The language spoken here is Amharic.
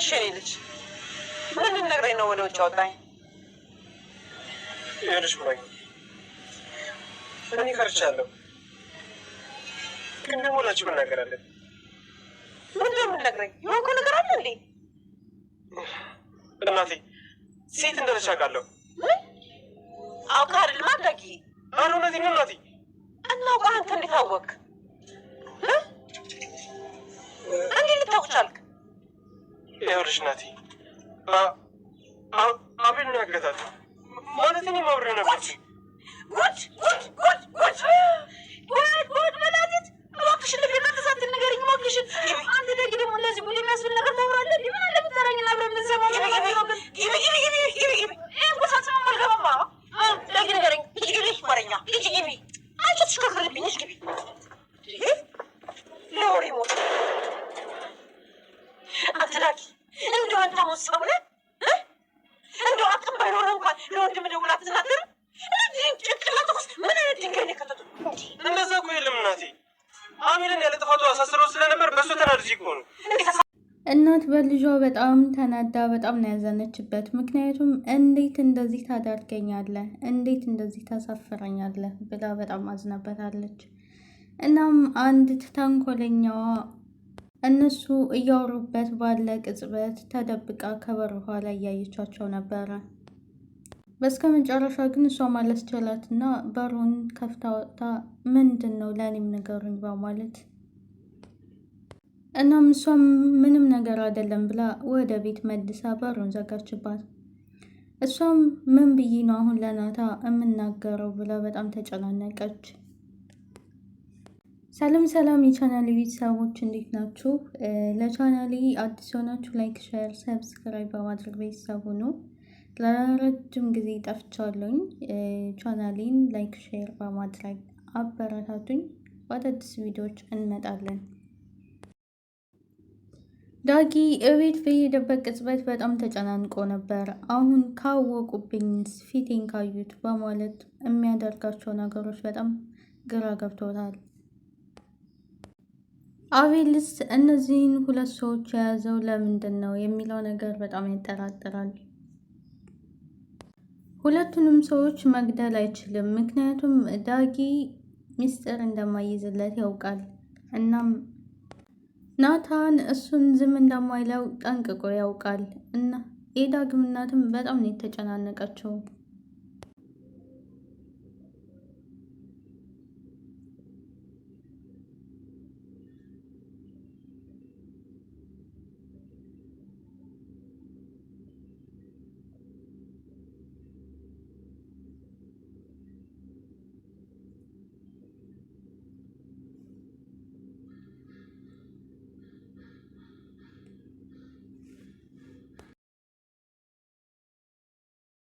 እሺ እኔ ልጅ ምን ልትነግረኝ ነው ወደ ውጭ አወጣኝ? ይኸውልሽ ማይ እኔ ፈርቻለሁ፣ ግን ደግሞ ላችሁ መናገር አለን። ምንድን ነው የምትነግረኝ? የሆንኩ ነገር አለ እንዴ? እናቴ ሴት እንደሆነች አውቃለሁ። ምን አውቃ አይደል ማዳጊ? አረ እውነቴን ነው እናቴ። እናውቃ አንተ እንዴት አወቅ? እንዴት ልታውቅ ቻልክ? ይኸውልሽ እናቴ አቤል ነው ያገታት። ማለት እኔ ማብሬ ነበር። ጉድ ጉድ ጉድ ጉድ ጉድ ጉድ በላቴት እባክሽን ለቤተሰብ ንገሪኝ እባክሽን። አንተ ደግ ደግሞ እንደዚህ ጉድ የሚያስብል ነገር ታወራለህ? ምን አለ ብታረኝና አብረን የምንሰማው ነገር ነው። ግን ግቢ ጉሳት ማልገባማ ደግ ንገረኝ። ግቢ ወረኛ ግቢ አንቺ ትሽከርከርብኝ ግቢ ለወሬ ሞት አንተ ዳጊ እንደው አንተ ሰው ነህ? እንደው አቅም ባይኖርህ እንኳን ለወንድም ደውላ አትናገርም? ጭንቅላት ውስጥ ምን አይነት ድንጋይ ነው የከተቱት? እንደዛ እኮ የለም እናቴ። አቤልን ያለ ጥፋቱ አሳስረው ስለነበር በእሱ ተናድጄ እኮ ነው። እናት በልጇ በጣም ተናዳ በጣም ነው ያዘነችበት። ምክንያቱም እንዴት እንደዚህ ታደርገኛለህ፣ እንዴት እንደዚህ ታሳፍረኛለህ ብላ በጣም አዝናበታለች። እናም አንድ ተንኮለኛዋ እነሱ እያወሩበት ባለ ቅጽበት ተደብቃ ከበር ኋላ እያየቻቸው ነበረ። በስከ መጨረሻ ግን እሷ ማለስችላትና በሩን ከፍታ ወጥታ ምንድን ነው ለእኔም ንገሩኝ በማለት እናም እሷም ምንም ነገር አይደለም ብላ ወደ ቤት መልሳ በሩን ዘጋችባት። እሷም ምን ብዬ ነው አሁን ለናታ የምናገረው ብላ በጣም ተጨናነቀች። ሰላም ሰላም የቻናሌ ቤተሰቦች እንዴት ናችሁ? ለቻናሌ አዲስ ሆናችሁ ላይክ፣ ሼር፣ ሰብስክራይብ በማድረግ ቤተሰብ ሁኑ። ለረጅም ጊዜ ጠፍቻለሁኝ። ቻናሌን ላይክ፣ ሼር በማድረግ አበረታቱኝ። በአዳዲስ ቪዲዮዎች እንመጣለን። ዳጊ እቤት በሄደበት ቅጽበት በጣም ተጨናንቆ ነበር። አሁን ካወቁብኝ ፊቴን ካዩት በማለት የሚያደርጋቸው ነገሮች በጣም ግራ ገብቶታል። አቤልስ እነዚህን ሁለት ሰዎች የያዘው ለምንድን ነው የሚለው ነገር በጣም ያጠራጥራል። ሁለቱንም ሰዎች መግደል አይችልም፣ ምክንያቱም ዳጊ ሚስጥር እንደማይይዝለት ያውቃል። እናም ናታን እሱን ዝም እንደማይለው ጠንቅቆ ያውቃል። እና የዳግም እናትም በጣም ነው የተጨናነቀችው።